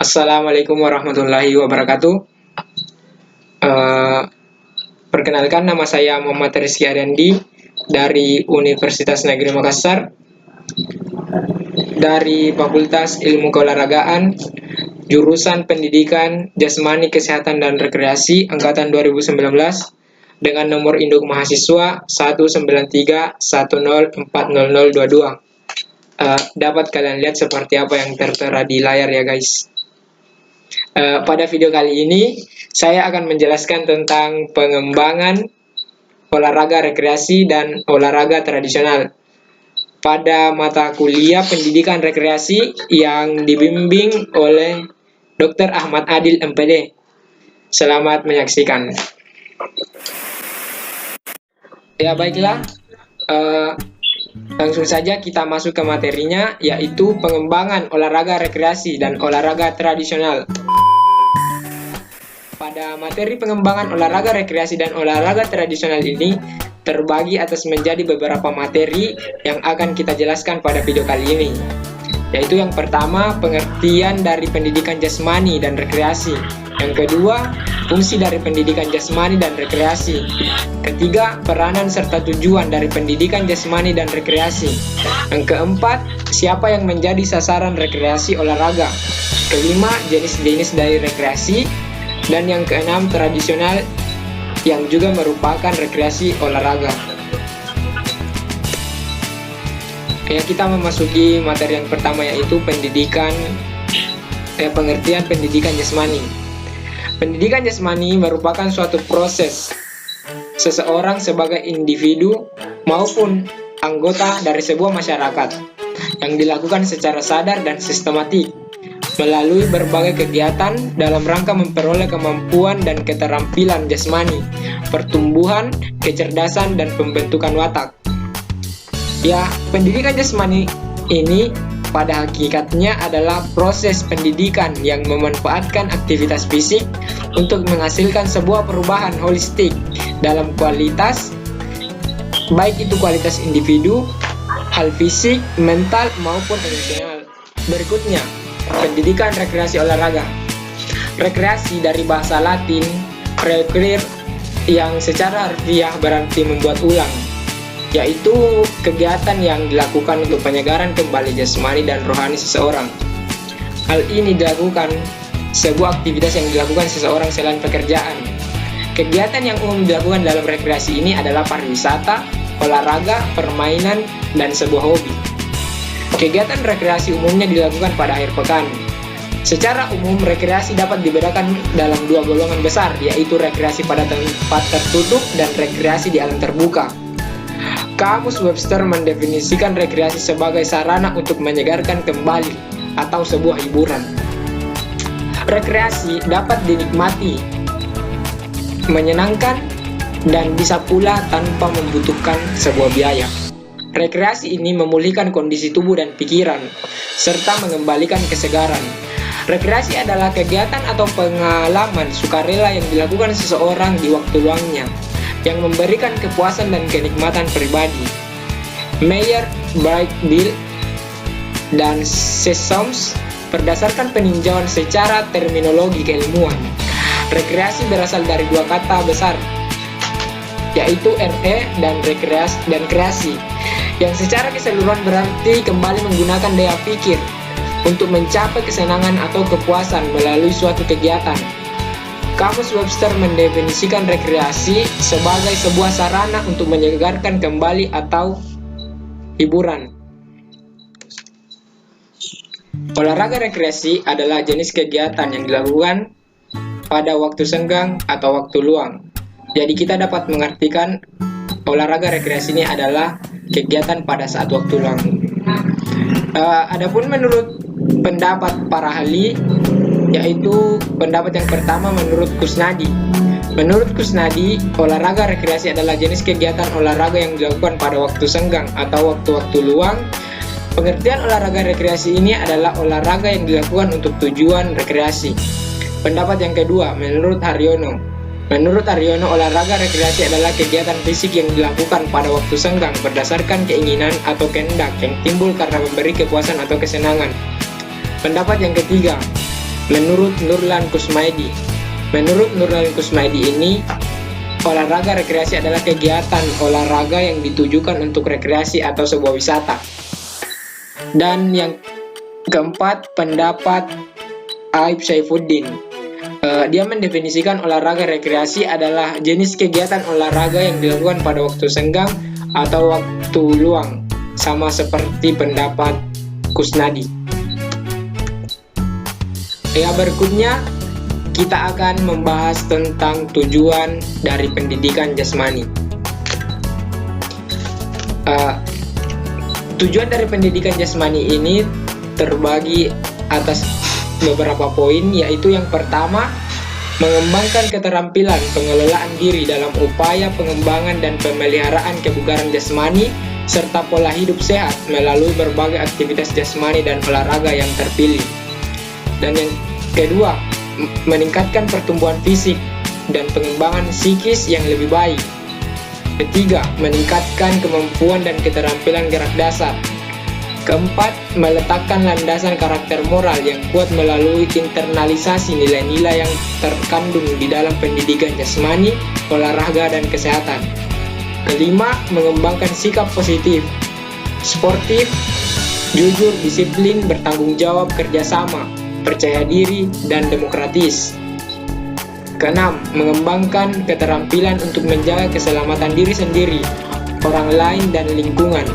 Assalamualaikum warahmatullahi wabarakatuh. Eh, Perkenalkan, nama saya Muhammad Rizky Ariandi dari Universitas Negeri Makassar, dari Fakultas Ilmu Keolahragaan, jurusan Pendidikan Jasmani Kesehatan dan Rekreasi angkatan 2019 dengan nomor induk mahasiswa 193104022. Dapat kalian lihat seperti apa yang tertera di layar ya guys. Pada video kali ini, saya akan menjelaskan tentang pengembangan olahraga rekreasi dan olahraga tradisional pada mata kuliah pendidikan rekreasi yang dibimbing oleh Dr. Ahmad Adil MPD. Selamat menyaksikan. Ya baiklah, langsung saja kita masuk ke materinya, yaitu pengembangan olahraga rekreasi dan olahraga tradisional. Pada materi pengembangan olahraga rekreasi dan olahraga tradisional ini terbagi atas menjadi beberapa materi yang akan kita jelaskan pada video kali ini. Yaitu yang pertama, pengertian dari pendidikan jasmani dan rekreasi. Yang kedua, fungsi dari pendidikan jasmani dan rekreasi. Ketiga, peranan serta tujuan dari pendidikan jasmani dan rekreasi. Yang keempat, siapa yang menjadi sasaran rekreasi olahraga. Kelima, jenis-jenis dari rekreasi. Dan yang keenam, tradisional yang juga merupakan rekreasi olahraga. Ya, kita memasuki materi yang pertama, yaitu pengertian pendidikan jasmani. Pendidikan jasmani merupakan suatu proses seseorang sebagai individu maupun anggota dari sebuah masyarakat yang dilakukan secara sadar dan sistematik melalui berbagai kegiatan dalam rangka memperoleh kemampuan dan keterampilan jasmani, pertumbuhan, kecerdasan, dan pembentukan watak. Ya, pendidikan jasmani ini pada hakikatnya adalah proses pendidikan yang memanfaatkan aktivitas fisik untuk menghasilkan sebuah perubahan holistik dalam kualitas, baik itu kualitas individu, hal fisik, mental, maupun emosional. Berikutnya, pendidikan rekreasi olahraga. Rekreasi dari bahasa Latin recreare yang secara harfiah berarti membuat ulang, yaitu kegiatan yang dilakukan untuk penyegaran kembali jasmani dan rohani seseorang. Hal ini dilakukan sebuah aktivitas yang dilakukan seseorang selain pekerjaan. Kegiatan yang umum dilakukan dalam rekreasi ini adalah pariwisata, olahraga, permainan, dan sebuah hobi. Kegiatan rekreasi umumnya dilakukan pada akhir pekan. Secara umum, rekreasi dapat dibedakan dalam dua golongan besar, yaitu rekreasi pada tempat tertutup dan rekreasi di alam terbuka. Kamus Webster mendefinisikan rekreasi sebagai sarana untuk menyegarkan kembali atau sebuah hiburan. Rekreasi dapat dinikmati, menyenangkan, dan bisa pula tanpa membutuhkan sebuah biaya. Rekreasi ini memulihkan kondisi tubuh dan pikiran, serta mengembalikan kesegaran. Rekreasi adalah kegiatan atau pengalaman sukarela yang dilakukan seseorang di waktu luangnya, yang memberikan kepuasan dan kenikmatan pribadi. Meyer, Bright-Bill, dan Sessoms berdasarkan peninjauan secara terminologi keilmuan. Rekreasi berasal dari dua kata besar, yaitu re dan kreasi, yang secara keseluruhan berarti kembali menggunakan daya pikir untuk mencapai kesenangan atau kepuasan melalui suatu kegiatan. Kamus Webster mendefinisikan rekreasi sebagai sebuah sarana untuk menyegarkan kembali atau hiburan. Olahraga rekreasi adalah jenis kegiatan yang dilakukan pada waktu senggang atau waktu luang. Jadi kita dapat mengartikan olahraga rekreasi ini adalah kegiatan pada saat waktu luang. Adapun menurut pendapat para ahli, yaitu pendapat yang pertama menurut Kusnadi. Menurut Kusnadi, olahraga rekreasi adalah jenis kegiatan olahraga yang dilakukan pada waktu senggang atau waktu-waktu luang. Pengertian olahraga rekreasi ini adalah olahraga yang dilakukan untuk tujuan rekreasi. Pendapat yang kedua, menurut Haryono. Menurut Haryono, olahraga rekreasi adalah kegiatan fisik yang dilakukan pada waktu senggang berdasarkan keinginan atau kehendak yang timbul karena memberi kepuasan atau kesenangan. Pendapat yang ketiga, menurut Nurlan Kusmaidi. Menurut Nurlan Kusmaidi ini, olahraga rekreasi adalah kegiatan olahraga yang ditujukan untuk rekreasi atau sebuah wisata. Dan yang keempat, pendapat Aib Saifuddin. Dia mendefinisikan olahraga rekreasi adalah jenis kegiatan olahraga yang dilakukan pada waktu senggang atau waktu luang, sama seperti pendapat Kusnadi. Ya, berikutnya kita akan membahas tentang tujuan dari pendidikan jasmani. Tujuan dari pendidikan jasmani ini terbagi atas beberapa poin, yaitu yang pertama, mengembangkan keterampilan pengelolaan diri dalam upaya pengembangan dan pemeliharaan kebugaran jasmani serta pola hidup sehat melalui berbagai aktivitas jasmani dan olahraga yang terpilih. Dan yang kedua, meningkatkan pertumbuhan fisik dan pengembangan psikis yang lebih baik. Ketiga, meningkatkan kemampuan dan keterampilan gerak dasar. Keempat, meletakkan landasan karakter moral yang kuat melalui internalisasi nilai-nilai yang terkandung di dalam pendidikan jasmani, olahraga, dan kesehatan. Kelima, mengembangkan sikap positif, sportif, jujur, disiplin, bertanggung jawab, kerjasama, percaya diri, dan demokratis. Keenam, mengembangkan keterampilan untuk menjaga keselamatan diri sendiri, orang lain, dan lingkungan.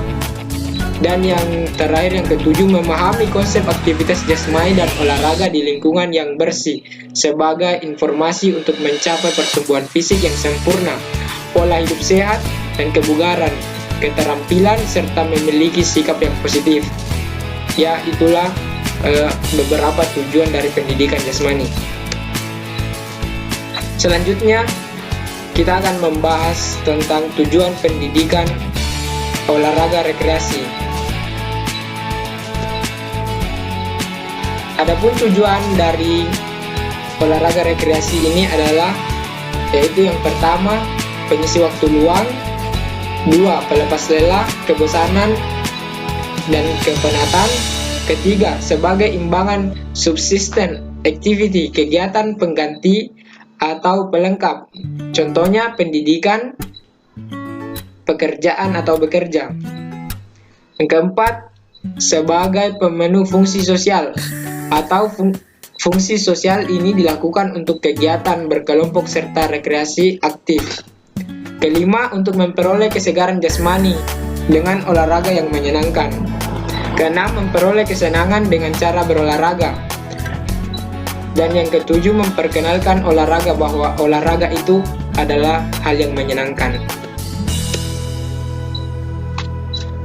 Dan yang terakhir, yang ketujuh, memahami konsep aktivitas jasmani dan olahraga di lingkungan yang bersih sebagai informasi untuk mencapai pertumbuhan fisik yang sempurna, pola hidup sehat, dan kebugaran, keterampilan, serta memiliki sikap yang positif. Ya, itulah beberapa tujuan dari pendidikan jasmani. Selanjutnya, kita akan membahas tentang tujuan pendidikan olahraga rekreasi. Adapun tujuan dari olahraga rekreasi ini adalah, yaitu yang pertama, pengisi waktu luang, dua, pelepas lelah, kebosanan, dan kepenatan. Ketiga, sebagai imbangan subsisten activity, kegiatan pengganti atau pelengkap. Contohnya pendidikan, pekerjaan atau bekerja. Yang keempat, sebagai pemenuh fungsi sosial atau fungsi sosial ini dilakukan untuk kegiatan berkelompok serta rekreasi aktif. Kelima, untuk memperoleh kesegaran jasmani dengan olahraga yang menyenangkan. Keenam, memperoleh kesenangan dengan cara berolahraga. Dan yang ketujuh, memperkenalkan olahraga bahwa olahraga itu adalah hal yang menyenangkan.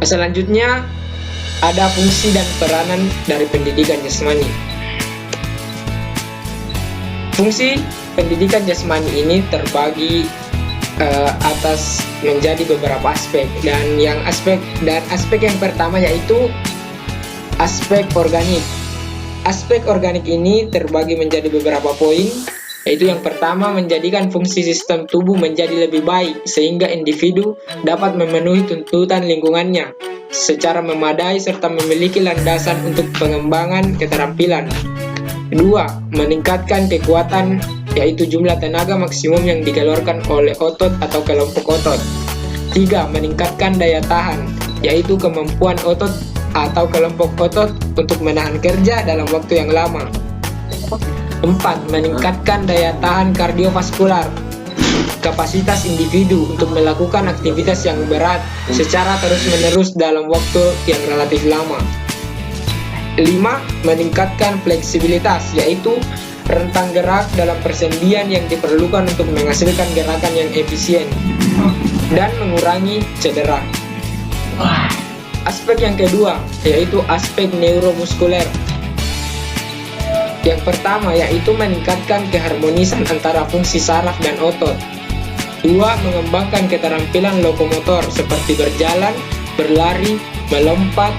Selanjutnya, ada fungsi dan peranan dari pendidikan jasmani. Fungsi pendidikan jasmani ini terbagi atas menjadi beberapa aspek, dan aspek yang pertama yaitu aspek organik. Aspek organik ini terbagi menjadi beberapa poin, yaitu yang pertama, menjadikan fungsi sistem tubuh menjadi lebih baik sehingga individu dapat memenuhi tuntutan lingkungannya secara memadai serta memiliki landasan untuk pengembangan keterampilan. Kedua, meningkatkan kekuatan, yaitu jumlah tenaga maksimum yang dikeluarkan oleh otot atau kelompok otot. Tiga, meningkatkan daya tahan, yaitu kemampuan otot atau kelompok otot untuk menahan kerja dalam waktu yang lama. 4. Meningkatkan daya tahan kardiovaskular, kapasitas individu untuk melakukan aktivitas yang berat secara terus-menerus dalam waktu yang relatif lama. 5. Meningkatkan fleksibilitas, yaitu rentang gerak dalam persendian yang diperlukan untuk menghasilkan gerakan yang efisien dan mengurangi cedera. Aspek yang kedua, yaitu aspek neuromuskuler. Yang pertama, yaitu meningkatkan keharmonisan antara fungsi saraf dan otot. 2. Mengembangkan keterampilan lokomotor seperti berjalan, berlari, melompat,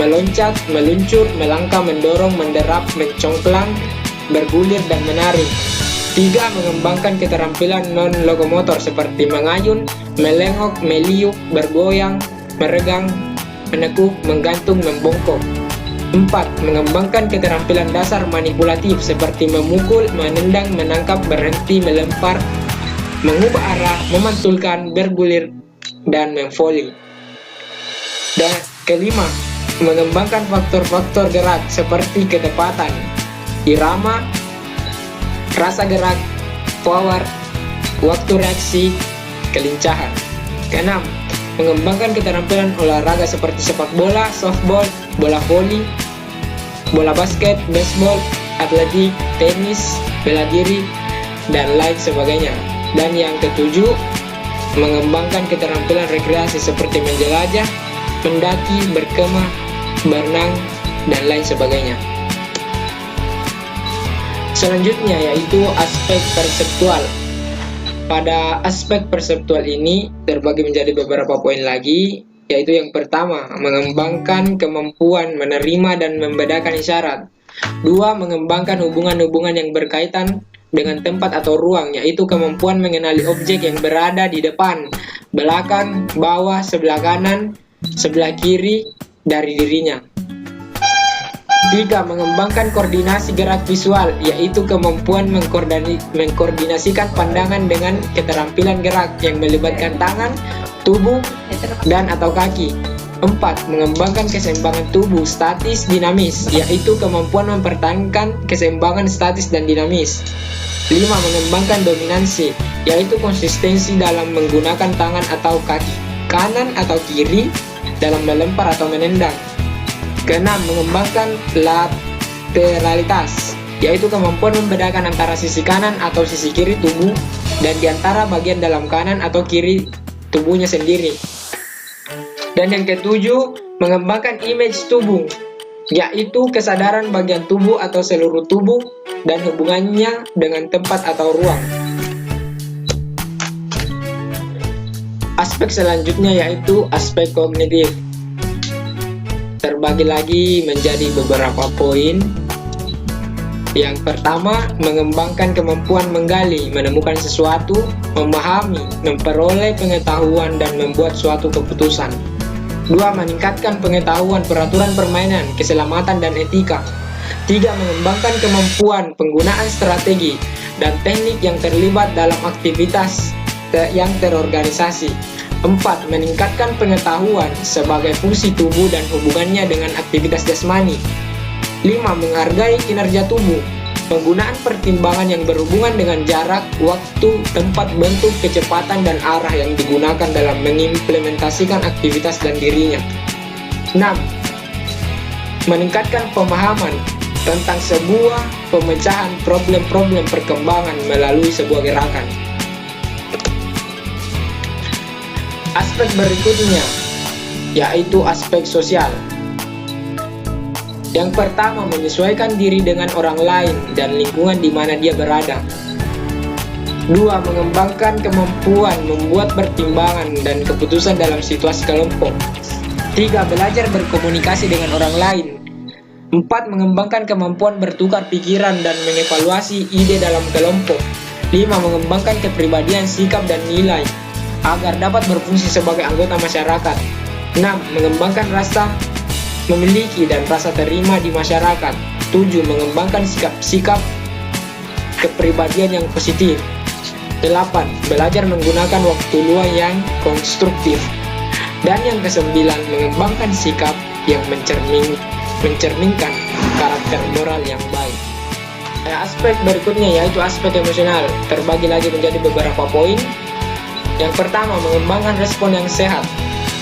meloncat, meluncur, melangkah, mendorong, menderap, mencongklang, bergulir, dan menari. 3. Mengembangkan keterampilan non-lokomotor seperti mengayun, melengok, meliuk, bergoyang, meregang, menekuk, menggantung, membongkok. 4. Mengembangkan keterampilan dasar manipulatif seperti memukul, menendang, menangkap, berhenti, melempar, mengubah arah, memantulkan, bergulir, dan memvolley. Dan kelima, mengembangkan faktor-faktor gerak seperti ketepatan, irama, rasa gerak, power, waktu reaksi, kelincahan. Keenam, mengembangkan keterampilan olahraga seperti sepak bola, softball, bola voli, bola basket, baseball, atletik, tenis, bela diri, dan lain sebagainya. Dan yang ketujuh, mengembangkan keterampilan rekreasi seperti menjelajah, mendaki, berkemah, berenang, dan lain sebagainya. Selanjutnya yaitu aspek perseptual. Pada aspek perseptual ini terbagi menjadi beberapa poin lagi, yaitu yang pertama, mengembangkan kemampuan menerima dan membedakan isyarat. 2. Mengembangkan hubungan-hubungan yang berkaitan dengan tempat atau ruang, yaitu kemampuan mengenali objek yang berada di depan, belakang, bawah, sebelah kanan, sebelah kiri dari dirinya. 3. Mengembangkan koordinasi gerak visual, yaitu kemampuan mengkoordinasikan pandangan dengan keterampilan gerak yang melibatkan tangan, tubuh, dan atau kaki. 4. Mengembangkan keseimbangan tubuh statis dinamis, yaitu kemampuan mempertahankan keseimbangan statis dan dinamis. 5. Mengembangkan dominansi, yaitu konsistensi dalam menggunakan tangan atau kaki kanan atau kiri dalam melempar atau menendang. 6. Mengembangkan lateralitas, yaitu kemampuan membedakan antara sisi kanan atau sisi kiri tubuh dan di antara bagian dalam kanan atau kiri tubuhnya sendiri. Dan yang ketujuh, mengembangkan image tubuh, yaitu kesadaran bagian tubuh atau seluruh tubuh dan hubungannya dengan tempat atau ruang. Aspek selanjutnya yaitu aspek kognitif. Terbagi lagi menjadi beberapa poin. Yang pertama, mengembangkan kemampuan menggali, menemukan sesuatu, memahami, memperoleh pengetahuan, dan membuat suatu keputusan. 2. Meningkatkan pengetahuan peraturan permainan, keselamatan, dan etika. 3. Mengembangkan kemampuan penggunaan strategi dan teknik yang terlibat dalam aktivitas yang terorganisasi. 4. Meningkatkan pengetahuan sebagai fungsi tubuh dan hubungannya dengan aktivitas jasmani. 5. Menghargai kinerja tubuh, penggunaan pertimbangan yang berhubungan dengan jarak, waktu, tempat, bentuk, kecepatan, dan arah yang digunakan dalam mengimplementasikan aktivitas dan dirinya. 6. Meningkatkan pemahaman tentang sebuah pemecahan problem-problem perkembangan melalui sebuah gerakan. Aspek berikutnya yaitu aspek sosial. Yang pertama, menyesuaikan diri dengan orang lain dan lingkungan di mana dia berada. 2. Mengembangkan kemampuan membuat pertimbangan dan keputusan dalam situasi kelompok. 3. Belajar berkomunikasi dengan orang lain. 4. Mengembangkan kemampuan bertukar pikiran dan mengevaluasi ide dalam kelompok. 5. Mengembangkan kepribadian, sikap, dan nilai agar dapat berfungsi sebagai anggota masyarakat. 6. Mengembangkan rasa memiliki dan rasa terima di masyarakat. 7. Mengembangkan sikap kepribadian yang positif. 8. Belajar menggunakan waktu luang yang konstruktif. Dan yang ke-9, mengembangkan sikap yang mencerminkan karakter moral yang baik. Aspek berikutnya yaitu aspek emosional, terbagi lagi menjadi beberapa poin. Yang pertama, mengembangkan respon yang sehat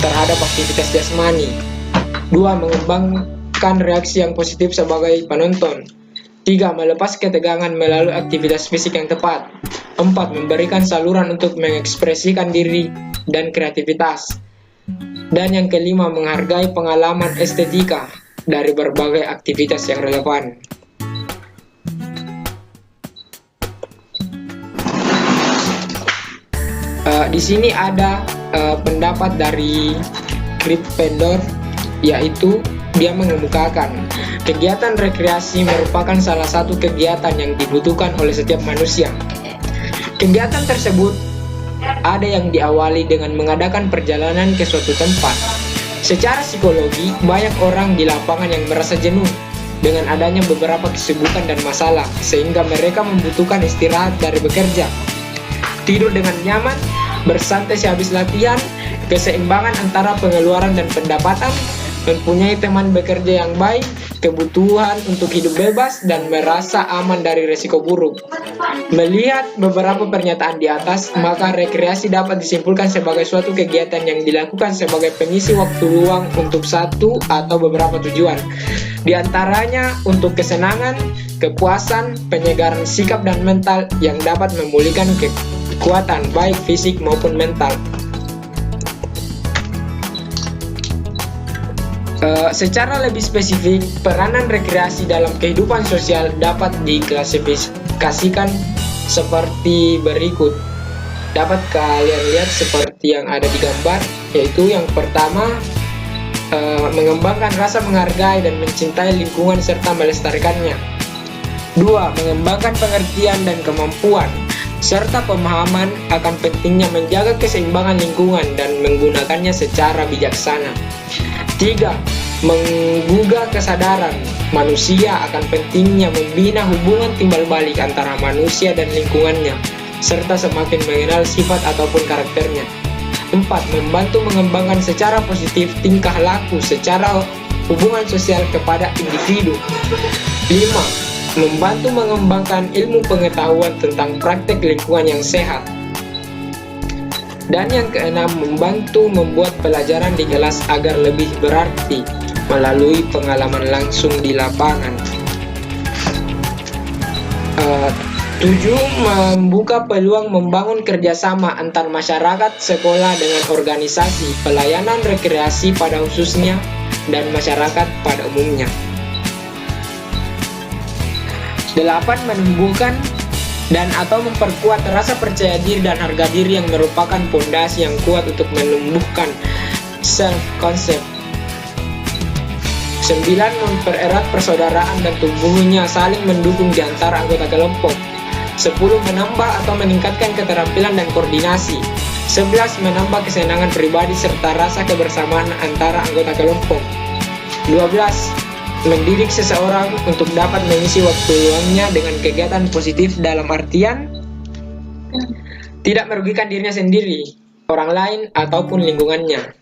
terhadap aktivitas jasmani. 2. Mengembangkan reaksi yang positif sebagai penonton. 3. Melepas ketegangan melalui aktivitas fisik yang tepat. 4. Memberikan saluran untuk mengekspresikan diri dan kreativitas. Dan yang kelima, menghargai pengalaman estetika dari berbagai aktivitas yang relevan. Di sini ada pendapat dari Krippendorf, yaitu dia mengemukakan kegiatan rekreasi merupakan salah satu kegiatan yang dibutuhkan oleh setiap manusia. Kegiatan tersebut ada yang diawali dengan mengadakan perjalanan ke suatu tempat, Secara psikologi, banyak orang di lapangan yang merasa jenuh dengan adanya beberapa kesibukan dan masalah, sehingga mereka membutuhkan istirahat dari bekerja. Tidur dengan nyaman, bersantai sehabis latihan, keseimbangan antara pengeluaran dan pendapatan, mempunyai teman bekerja yang baik, kebutuhan untuk hidup bebas, dan merasa aman dari risiko buruk. Melihat beberapa pernyataan di atas, maka rekreasi dapat disimpulkan sebagai suatu kegiatan yang dilakukan sebagai pengisi waktu luang untuk satu atau beberapa tujuan. Di antaranya untuk kesenangan, kepuasan, penyegaran sikap dan mental yang dapat memulihkan kekuatan baik fisik maupun mental. Secara lebih spesifik, peranan rekreasi dalam kehidupan sosial dapat diklasifikasikan seperti berikut. Dapat kalian lihat seperti yang ada di gambar, yaitu yang pertama, mengembangkan rasa menghargai dan mencintai lingkungan serta melestarikannya. 2. Mengembangkan pengertian dan kemampuan serta pemahaman akan pentingnya menjaga keseimbangan lingkungan dan menggunakannya secara bijaksana. 3. Menggugah kesadaran manusia akan pentingnya membina hubungan timbal balik antara manusia dan lingkungannya, serta semakin mengenal sifat ataupun karakternya. 4. Membantu mengembangkan secara positif tingkah laku secara hubungan sosial kepada individu. 5. Membantu mengembangkan ilmu pengetahuan tentang praktek lingkungan yang sehat. Dan yang keenam, membantu membuat pelajaran di kelas agar lebih berarti melalui pengalaman langsung di lapangan. 7. Membuka peluang membangun kerjasama antar masyarakat, sekolah dengan organisasi, pelayanan rekreasi pada khususnya, dan masyarakat pada umumnya. 8. Menumbuhkan dan atau memperkuat rasa percaya diri dan harga diri yang merupakan fondasi yang kuat untuk menumbuhkan self-concept. 9. Mempererat persaudaraan dan tumbuhnya saling mendukung di antara anggota kelompok. 10. Menambah atau meningkatkan keterampilan dan koordinasi. 11. Menambah kesenangan pribadi serta rasa kebersamaan antara anggota kelompok. 12. Mendidik seseorang untuk dapat mengisi waktu luangnya dengan kegiatan positif dalam artian tidak merugikan dirinya sendiri, orang lain, ataupun lingkungannya.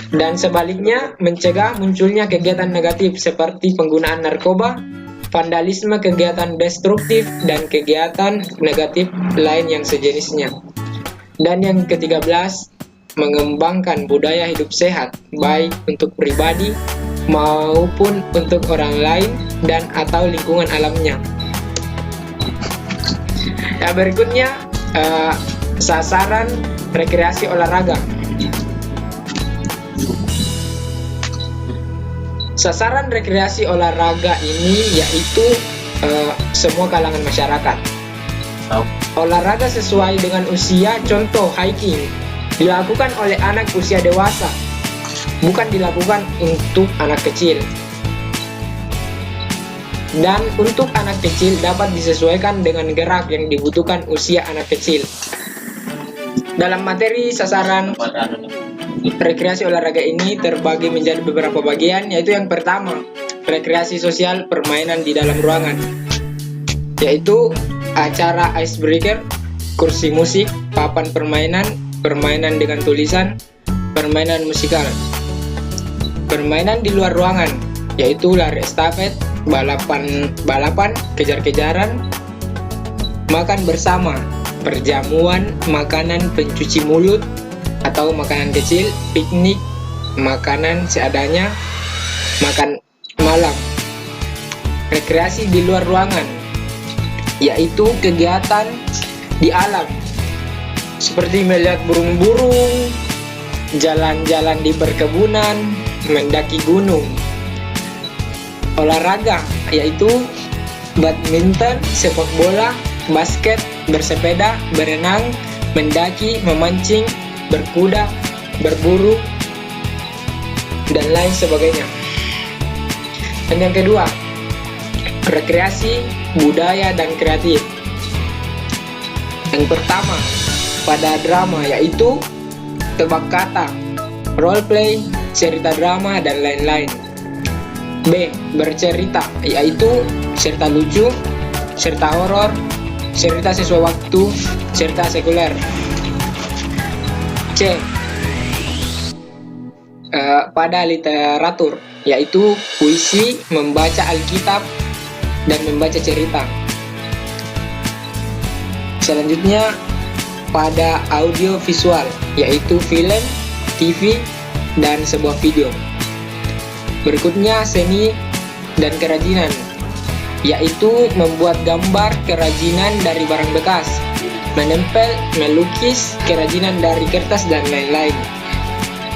Dan sebaliknya, mencegah munculnya kegiatan negatif seperti penggunaan narkoba, vandalisme, kegiatan destruktif, dan kegiatan negatif lain yang sejenisnya. Dan yang ke-13, mengembangkan budaya hidup sehat, baik untuk pribadi maupun untuk orang lain dan atau lingkungan alamnya. Ya, berikutnya sasaran rekreasi olahraga. Sasaran rekreasi olahraga ini yaitu semua kalangan masyarakat. Olahraga sesuai dengan usia, contoh hiking, dilakukan oleh anak usia dewasa, bukan dilakukan untuk anak kecil. Dan untuk anak kecil dapat disesuaikan dengan gerak yang dibutuhkan usia anak kecil. Dalam materi sasaran rekreasi olahraga ini terbagi menjadi beberapa bagian, yaitu yang pertama, rekreasi sosial permainan di dalam ruangan, yaitu acara icebreaker, kursi musik, papan permainan, permainan dengan tulisan, permainan musikal. Permainan di luar ruangan, yaitu lari estafet, balapan, kejar-kejaran, makan bersama, perjamuan, makanan pencuci mulut atau makanan kecil, piknik, makanan seadanya, makan malam. Rekreasi di luar ruangan, yaitu kegiatan di alam, seperti melihat burung-burung, jalan-jalan di perkebunan, mendaki gunung. Olahraga, yaitu badminton, sepak bola, basket, bersepeda, berenang, mendaki, memancing, berkuda, berburu, dan lain sebagainya. Dan yang kedua, rekreasi, budaya, dan kreatif. Yang pertama, pada drama, yaitu tebak kata, role play, cerita drama, dan lain-lain. B. Bercerita, yaitu cerita lucu, cerita horor, cerita sesuai waktu, cerita sekuler. C. Pada literatur, yaitu puisi, membaca Alkitab, dan membaca cerita. Selanjutnya pada audio visual, yaitu film, TV, dan sebuah video. Berikutnya seni dan kerajinan, yaitu membuat gambar kerajinan dari barang bekas, menempel, melukis, kerajinan dari kertas, dan lain-lain.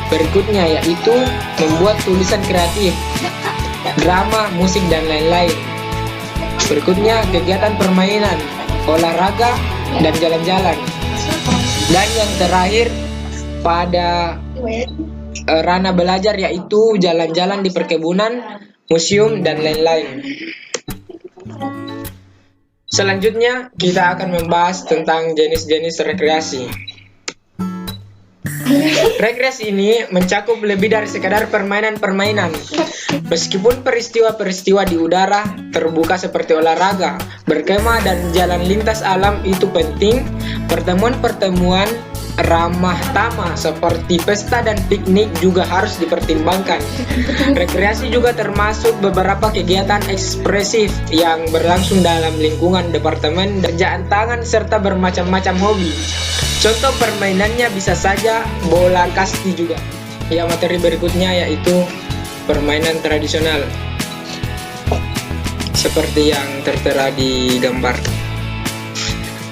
Berikutnya yaitu membuat tulisan kreatif, drama, musik, dan lain-lain. Berikutnya kegiatan permainan, olahraga, dan jalan-jalan. Dan yang terakhir pada ranah belajar, yaitu jalan-jalan di perkebunan, museum, dan lain-lain. Selanjutnya kita akan membahas tentang jenis-jenis rekreasi. Rekreasi ini mencakup lebih dari sekadar permainan-permainan. Meskipun peristiwa-peristiwa di udara terbuka seperti olahraga, berkemah, dan jalan lintas alam itu penting, pertemuan-pertemuan ramah tamah seperti pesta dan piknik juga harus dipertimbangkan. Rekreasi juga termasuk beberapa kegiatan ekspresif yang berlangsung dalam lingkungan departemen kerjaan tangan serta bermacam-macam hobi. Contoh permainannya bisa saja bola kasti juga. Ya, materi berikutnya yaitu permainan tradisional seperti yang tertera di gambar.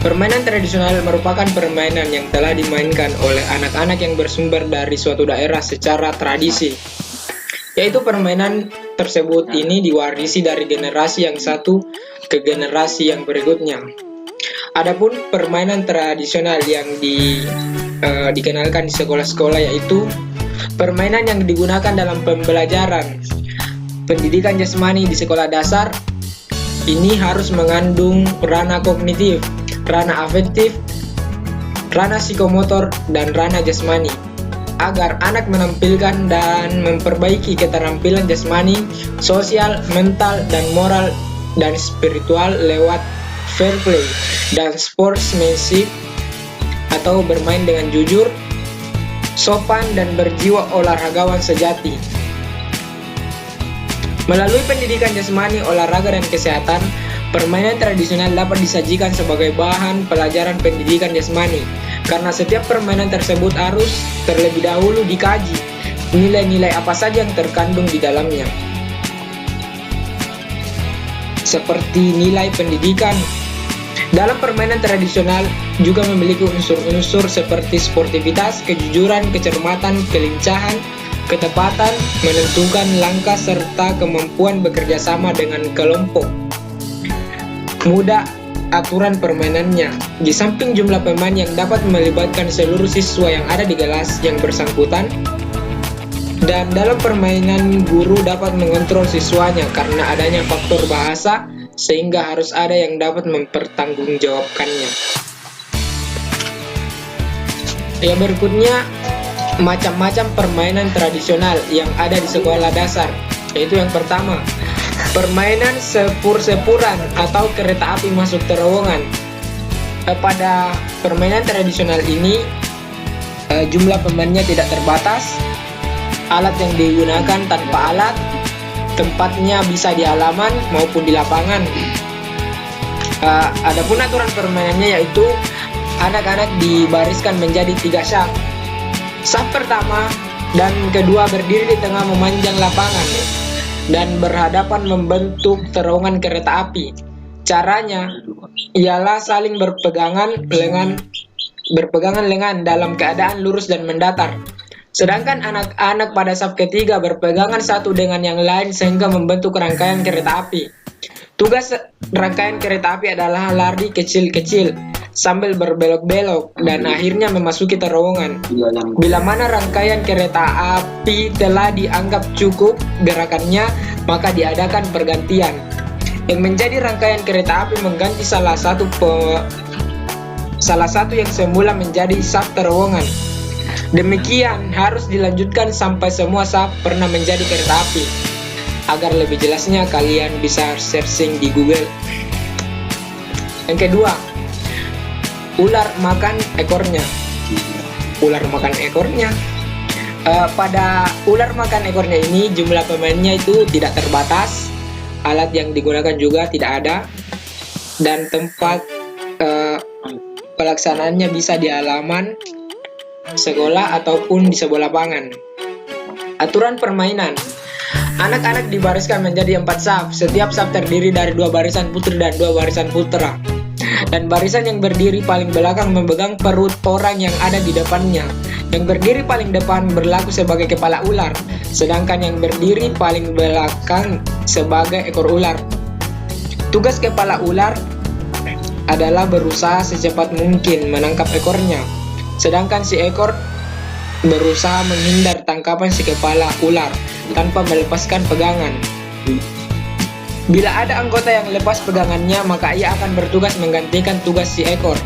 Permainan tradisional merupakan permainan yang telah dimainkan oleh anak-anak yang bersumber dari suatu daerah secara tradisi, yaitu permainan tersebut ini diwarisi dari generasi yang satu ke generasi yang berikutnya. Adapun permainan tradisional yang dikenalkan di sekolah-sekolah yaitu permainan yang digunakan dalam pembelajaran pendidikan jasmani di sekolah dasar. Ini harus mengandung ranah kognitif, ranah afektif, ranah psikomotor, dan ranah jasmani, agar anak menampilkan dan memperbaiki keterampilan jasmani, sosial, mental, dan moral dan spiritual lewat fair play dan sportsmanship atau bermain dengan jujur, sopan, dan berjiwa olahragawan sejati. Melalui pendidikan jasmani, olahraga, dan kesehatan, permainan tradisional dapat disajikan sebagai bahan pelajaran pendidikan jasmani, karena setiap permainan tersebut harus terlebih dahulu dikaji nilai-nilai apa saja yang terkandung di dalamnya. Seperti nilai pendidikan. Dalam permainan tradisional juga memiliki unsur-unsur seperti sportivitas, kejujuran, kecermatan, kelincahan, ketepatan, menentukan langkah, serta kemampuan bekerja sama dengan kelompok. Mudah aturan permainannya. Di samping jumlah pemain yang dapat melibatkan seluruh siswa yang ada di kelas yang bersangkutan, dan dalam permainan guru dapat mengontrol siswanya karena adanya faktor bahasa, sehingga harus ada yang dapat mempertanggungjawabkannya. Yang berikutnya, macam-macam permainan tradisional yang ada di sekolah dasar, yaitu yang pertama, permainan sepur-sepuran atau kereta api masuk terowongan. Pada permainan tradisional ini, jumlah pemainnya tidak terbatas, alat yang digunakan tanpa alat, tempatnya bisa di halaman maupun di lapangan. Adapun aturan permainannya yaitu anak-anak dibariskan menjadi 3 saf. Saf pertama dan kedua berdiri di tengah memanjang lapangan dan berhadapan membentuk terowongan kereta api. Caranya ialah saling berpegangan lengan dalam keadaan lurus dan mendatar. Sedangkan anak-anak pada saf ketiga berpegangan satu dengan yang lain sehingga membentuk rangkaian kereta api. Tugas rangkaian kereta api adalah lari kecil-kecil sambil berbelok-belok dan akhirnya memasuki terowongan. Bila mana rangkaian kereta api telah dianggap cukup gerakannya, maka diadakan pergantian. Yang menjadi rangkaian kereta api mengganti salah satu yang semula menjadi saf terowongan. Demikian harus dilanjutkan sampai semua saf pernah menjadi kereta api. Agar lebih jelasnya kalian bisa searching di Google. Yang kedua, ular makan ekornya. Ular makan ekornya. Pada ular makan ekornya ini jumlah pemainnya itu tidak terbatas, alat yang digunakan juga tidak ada, dan tempat pelaksanaannya bisa di halaman sekolah ataupun di sebuah lapangan. Aturan permainan. Anak-anak dibariskan menjadi 4 saf. Setiap saf terdiri dari 2 barisan putri dan 2 barisan putra. Dan barisan yang berdiri paling belakang memegang perut orang yang ada di depannya. Yang berdiri paling depan berlaku sebagai kepala ular, sedangkan yang berdiri paling belakang sebagai ekor ular. Tugas kepala ular adalah berusaha secepat mungkin menangkap ekornya, sedangkan si ekor berusaha menghindar tangkapan si kepala ular tanpa melepaskan pegangan. Bila ada anggota yang lepas pegangannya, maka ia akan bertugas menggantikan tugas si ekor.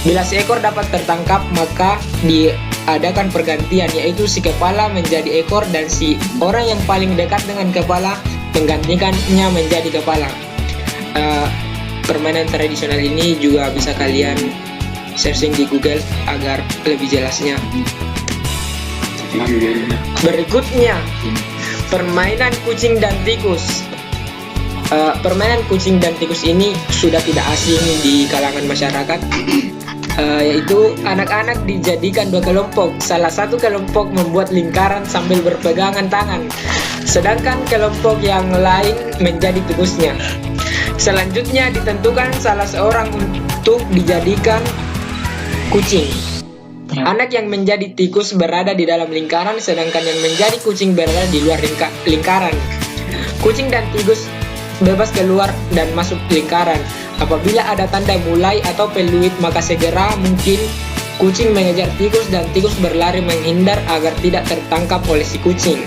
Bila si ekor dapat tertangkap, maka diadakan pergantian, yaitu si kepala menjadi ekor dan si orang yang paling dekat dengan kepala menggantikannya menjadi kepala. Permainan tradisional ini juga bisa kalian searching di Google agar lebih jelasnya. Berikutnya, permainan kucing dan tikus. Permainan kucing dan tikus ini sudah tidak asing di kalangan masyarakat, yaitu anak-anak dijadikan 2 kelompok. Salah satu kelompok membuat lingkaran sambil berpegangan tangan, sedangkan kelompok yang lain menjadi tikusnya. Selanjutnya ditentukan salah seorang untuk dijadikan kucing. Anak yang menjadi tikus berada di dalam lingkaran, sedangkan yang menjadi kucing berada di luar lingkaran. Kucing dan tikus bebas keluar dan masuk lingkaran. Apabila ada tanda mulai atau peluit, maka segera mungkin kucing mengejar tikus dan tikus berlari menghindar agar tidak tertangkap oleh si kucing.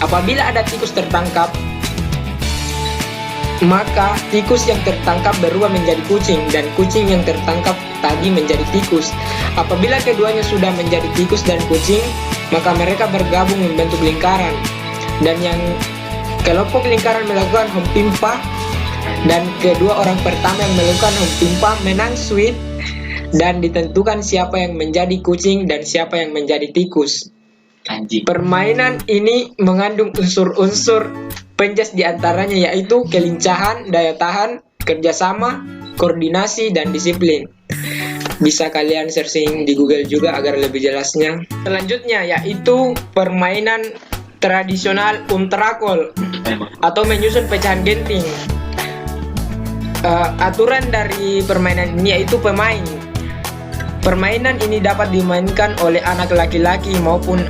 Apabila ada tikus tertangkap, maka tikus yang tertangkap berubah menjadi kucing dan kucing yang tertangkap tadi menjadi tikus. Apabila keduanya sudah menjadi tikus dan kucing, maka mereka bergabung membentuk lingkaran, dan yang kelompok lingkaran melakukan hempimpa, dan kedua orang pertama yang melakukan hempimpa menang sweet, dan ditentukan siapa yang menjadi kucing dan siapa yang menjadi tikus. Permainan ini mengandung unsur-unsur penjas diantaranya, yaitu kelincahan, daya tahan, kerjasama, koordinasi, dan disiplin. Bisa kalian searching di Google juga agar lebih jelasnya. Selanjutnya yaitu permainan tradisional untrakol atau menyusun pecahan genting. Aturan dari permainan ini yaitu pemain. Permainan ini dapat dimainkan oleh anak laki-laki maupun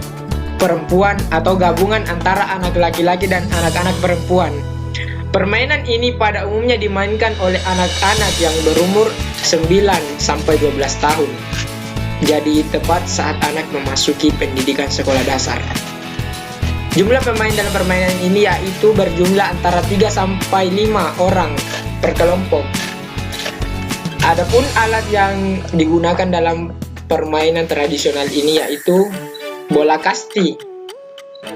perempuan atau gabungan antara anak laki-laki dan anak-anak perempuan. Permainan ini pada umumnya dimainkan oleh anak-anak yang berumur 9 sampai 12 tahun. Jadi tepat saat anak memasuki pendidikan sekolah dasar. Jumlah pemain dalam permainan ini yaitu berjumlah antara 3 sampai 5 orang per kelompok. Adapun alat yang digunakan dalam permainan tradisional ini yaitu bola kasti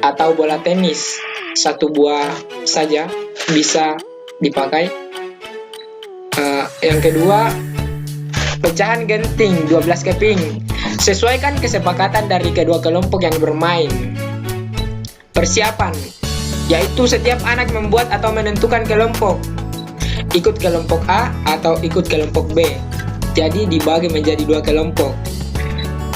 atau bola tenis. 1 buah saja bisa dipakai. Yang kedua, pecahan genting 12 keping. Sesuaikan kesepakatan dari kedua kelompok yang bermain. Persiapan, yaitu setiap anak membuat atau menentukan kelompok. Ikut kelompok A atau ikut kelompok B. Jadi dibagi menjadi 2 kelompok.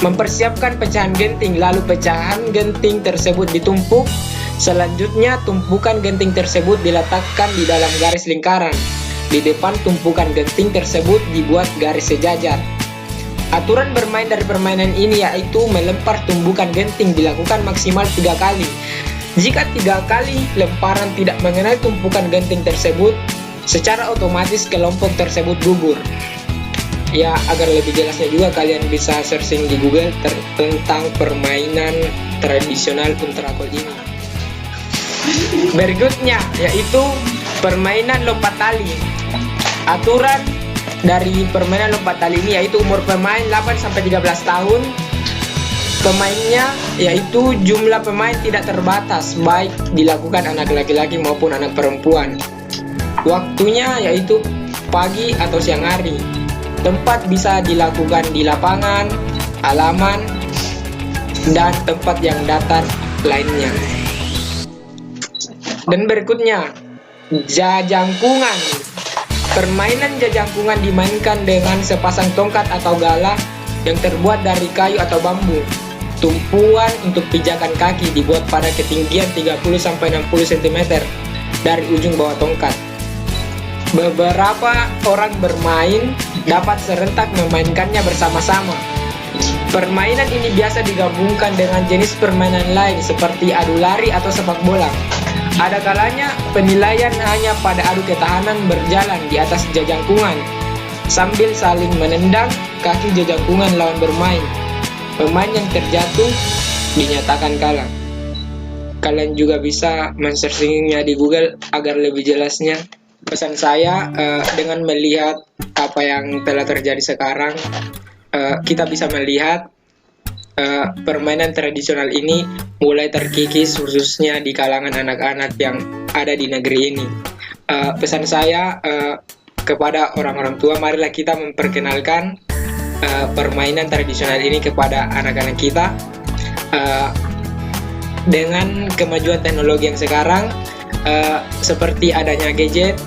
Mempersiapkan pecahan genting, lalu pecahan genting tersebut ditumpuk. Selanjutnya tumpukan genting tersebut diletakkan di dalam garis lingkaran. Di depan tumpukan genting tersebut dibuat garis sejajar. Aturan bermain dari permainan ini yaitu melempar tumpukan genting dilakukan maksimal 3 kali. Jika 3 kali lemparan tidak mengenai tumpukan genting tersebut, secara otomatis kelompok tersebut gugur. Ya, agar lebih jelasnya juga kalian bisa searching di Google tentang permainan tradisional untrakol ini. Berikutnya yaitu permainan lompat tali. Aturan dari permainan lompat tali ini yaitu umur pemain 8 sampai 13 tahun. pemainnya, yaitu jumlah pemain tidak terbatas, baik dilakukan anak laki-laki maupun anak perempuan. Waktunya yaitu pagi atau siang hari. Tempat bisa dilakukan di lapangan, halaman, dan tempat yang datar lainnya. Dan berikutnya, jajangkungan. Permainan jajangkungan dimainkan dengan sepasang tongkat atau galah yang terbuat dari kayu atau bambu. Tumpuan untuk pijakan kaki dibuat pada ketinggian 30-60 cm dari ujung bawah tongkat. Beberapa orang bermain dapat serentak memainkannya bersama-sama. Permainan ini biasa digabungkan dengan jenis permainan lain seperti adu lari atau sepak bola. Ada kalanya penilaian hanya pada adu ketahanan berjalan di atas jajangkungan sambil saling menendang kaki jajangkungan lawan bermain. Pemain yang terjatuh dinyatakan kalah. Kalian juga bisa men-searchingnya di Google agar lebih jelasnya. Pesan saya, dengan melihat apa yang telah terjadi sekarang, kita bisa melihat permainan tradisional ini mulai terkikis, khususnya di kalangan anak-anak yang ada di negeri ini. Pesan saya kepada orang-orang tua, marilah kita memperkenalkan permainan tradisional ini kepada anak-anak kita. Dengan kemajuan teknologi yang sekarang, seperti adanya gadget,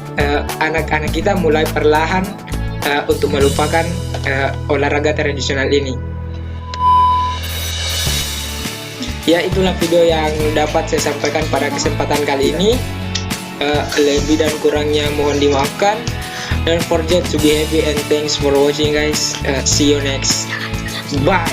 anak-anak kita mulai perlahan untuk melupakan olahraga tradisional ini. Ya, itulah video yang dapat saya sampaikan pada kesempatan kali ini. Lebih dan kurangnya mohon dimaafkan. Don't forget to be happy and thanks for watching, guys. See you next. Bye.